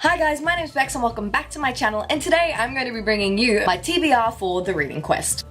Hi guys, my name is Bex and welcome back to my channel, and today I'm going to be bringing you my TBR for The Reading Quest.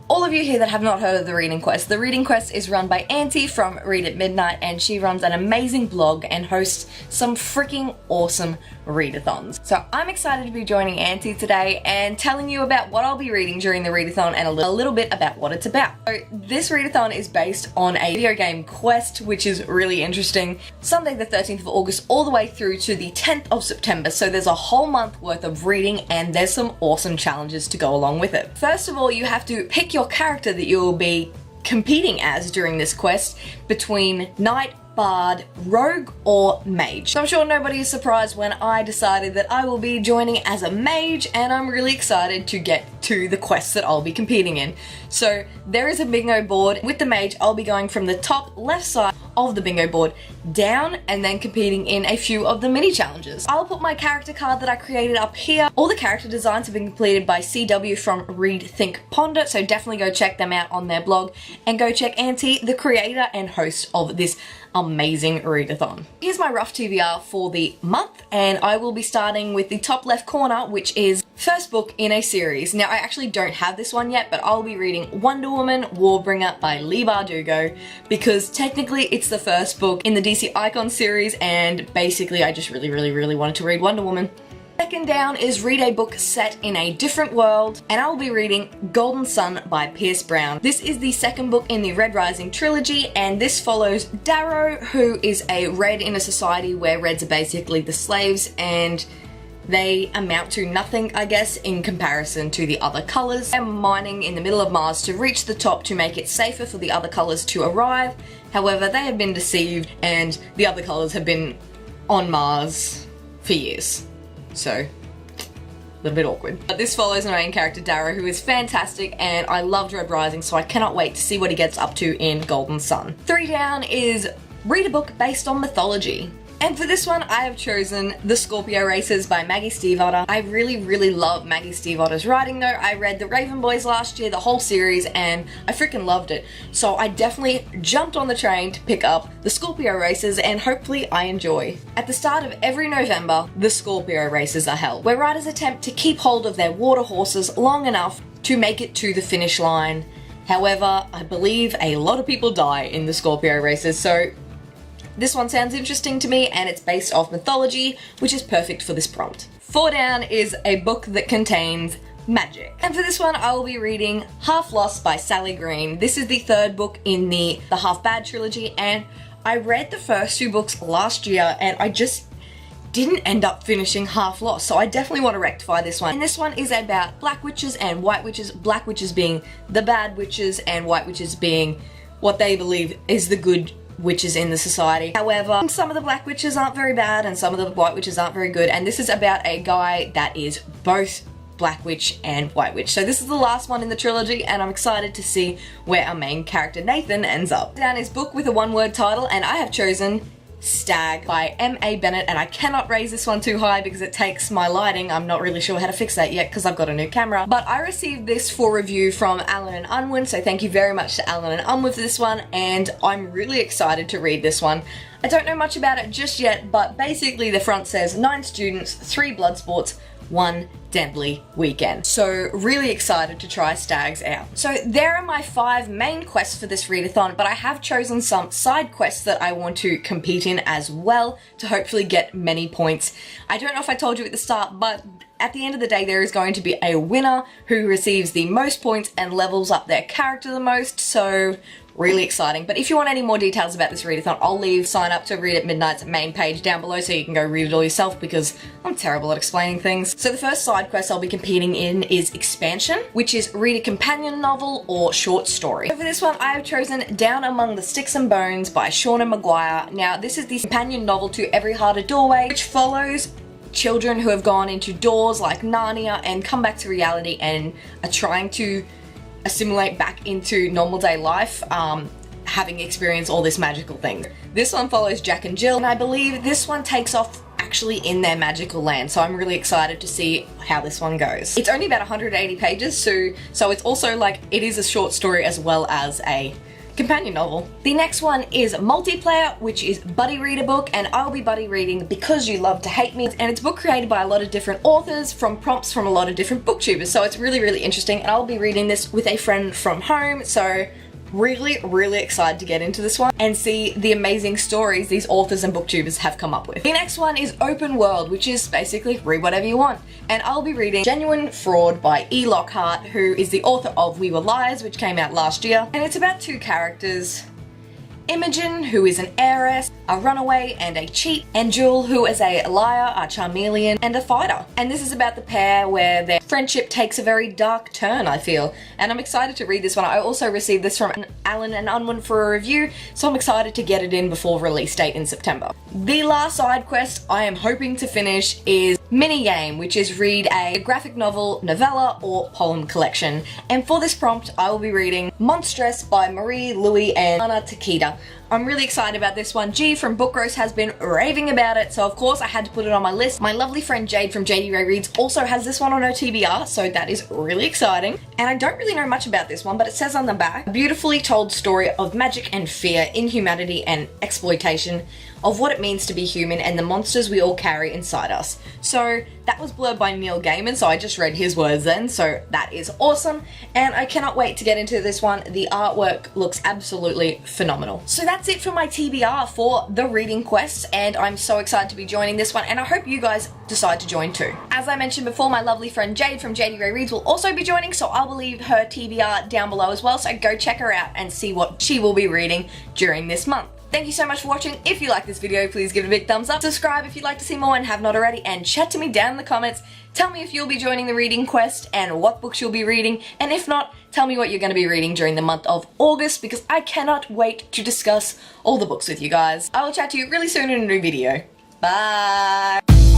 All of you here that have not heard of The Reading Quest, The Reading Quest is run by Auntie from Read at Midnight, and she runs an amazing blog and hosts some freaking awesome readathons. So I'm excited to be joining Auntie today and telling you about what I'll be reading during the readathon and a little bit about what it's about. So this readathon is based on a video game quest, which is really interesting. Sunday the 13th of August all the way through to the 10th of September. So there's a whole month worth of reading and there's some awesome challenges to go along with it. First of all, you have to pick your character that you will be competing as during this quest between Knight, Bard, Rogue, or Mage. So I'm sure nobody is surprised when I decided that I will be joining as a Mage, and I'm really excited to get to the quests that I'll be competing in. So there is a bingo board. With the Mage, I'll be going from the top left side of the bingo board down and then competing in a few of the mini challenges. I'll put my character card that I created up here. All the character designs have been completed by CW from Read, Think, Ponder, so definitely go check them out on their blog, and go check Auntie, the creator and host of this amazing readathon. Here's my rough TBR for the month, and I will be starting with the top left corner, which is first book in a series. Now I actually don't have this one yet, but I'll be reading Wonder Woman Warbringer by Leigh Bardugo, because technically it's the first book in the DC Icon series, and basically I just really wanted to read Wonder Woman. Second down is read a book set in a different world, and I will be reading Golden Sun by Pierce Brown. This is the second book in the Red Rising trilogy, and this follows Darrow, who is a Red in a society where Reds are basically the slaves, and they amount to nothing, I guess, in comparison to the other colours. They're mining in the middle of Mars to reach the top to make it safer for the other colours to arrive. However, they have been deceived, and the other colours have been on Mars for years. So, a little bit awkward. But this follows the main character Darrow, who is fantastic, and I loved Red Rising, so I cannot wait to see what he gets up to in Golden Sun. 3 down is read a book based on mythology. And for this one, I have chosen The Scorpio Races by Maggie Stiefvater. I really love Maggie Stiefvater's writing though. I read The Raven Boys last year, the whole series, and I freaking loved it. So I definitely jumped on the train to pick up The Scorpio Races, and hopefully I enjoy. At the start of every November, the Scorpio Races are held, where riders attempt to keep hold of their water horses long enough to make it to the finish line. However, I believe a lot of people die in the Scorpio Races, so this one sounds interesting to me, and it's based off mythology, which is perfect for this prompt. 4 down is a book that contains magic. And for this one, I will be reading Half Lost by Sally Green. This is the third book in the Half Bad trilogy, and I read the first 2 books last year, and I just didn't end up finishing Half Lost, so I definitely want to rectify this one. And this one is about black witches and white witches, black witches being the bad witches and white witches being what they believe is the good witches in the society. However, some of the black witches aren't very bad and some of the white witches aren't very good, and this is about a guy that is both black witch and white witch. So this is the last one in the trilogy, and I'm excited to see where our main character Nathan ends up. Down is book with a one-word title, and I have chosen Stag by M.A. Bennett, and I cannot raise this one too high because it takes my lighting. I'm not really sure how to fix that yet because I've got a new camera. But I received this for review from Alan and Unwin, so thank you very much to Alan and Unwin for this one, and I'm really excited to read this one. I don't know much about it just yet, but basically the front says 9 students, 3 blood sports, 1 deadly weekend. So really excited to try Stags out. So there are my 5 main quests for this readathon, but I have chosen some side quests that I want to compete in as well to hopefully get many points. I don't know if I told you at the start, but at the end of the day there is going to be a winner who receives the most points and levels up their character the most, so really exciting. But if you want any more details about this readathon, I'll leave sign up to Read at Midnight's main page down below so you can go read it all yourself, because I'm terrible at explaining things. So the first side quest I'll be competing in is Expansion, which is read a companion novel or short story. So for this one, I have chosen Down Among the Sticks and Bones by Shauna Maguire. Now this is the companion novel to Every Heart a Doorway, which follows children who have gone into doors like Narnia and come back to reality and are trying to assimilate back into normal day life, having experienced all this magical thing. This one follows Jack and Jill, and I believe this one takes off actually in their magical land, so I'm really excited to see how this one goes. It's only about 180 pages, so it's also like, it is a short story as well as a companion novel. The next one is Multiplayer, which is buddy reader book, and I'll be buddy reading Because You Love to Hate Me, and it's a book created by a lot of different authors from prompts from a lot of different booktubers, so it's really, really interesting, and I'll be reading this with a friend from home, so really, really excited to get into this one and see the amazing stories these authors and booktubers have come up with. The next one is Open World, which is basically read whatever you want. And I'll be reading Genuine Fraud by E. Lockhart, who is the author of We Were Liars, which came out last year. And it's about two characters, Imogen, who is an heiress, a runaway and a cheat, and Jewel, who is a liar, a charmeleon, and a fighter. And this is about the pair where their friendship takes a very dark turn, I feel. And I'm excited to read this one. I also received this from Alan and Unwin for a review, so I'm excited to get it in before release date in September. The last side quest I am hoping to finish is Minigame, which is read a graphic novel, novella, or poem collection. And for this prompt, I will be reading Monstress by Marie, Louis, and Anna Takeda. I'm really excited about this one. G from Book Gross has been raving about it, so of course I had to put it on my list. My lovely friend Jade from JD Ray Reads also has this one on her TBR, so that is really exciting. And I don't really know much about this one, but it says on the back, a beautifully told story of magic and fear, inhumanity and exploitation, of what it means to be human and the monsters we all carry inside us. So that was blurred by Neil Gaiman, so I just read his words then, so that is awesome. And I cannot wait to get into this one. The artwork looks absolutely phenomenal. So that's it for my TBR for The Reading Quest, and I'm so excited to be joining this one, and I hope you guys decide to join too. As I mentioned before, my lovely friend Jade from JD Ray Reads will also be joining, so I will leave her TBR down below as well, so go check her out and see what she will be reading during this month. Thank you so much for watching. If you like this video, please give it a big thumbs up. Subscribe if you'd like to see more and have not already, and chat to me down in the comments. Tell me if you'll be joining the Reading Quest and what books you'll be reading, and if not, tell me what you're going to be reading during the month of August, because I cannot wait to discuss all the books with you guys. I will chat to you really soon in a new video. Bye!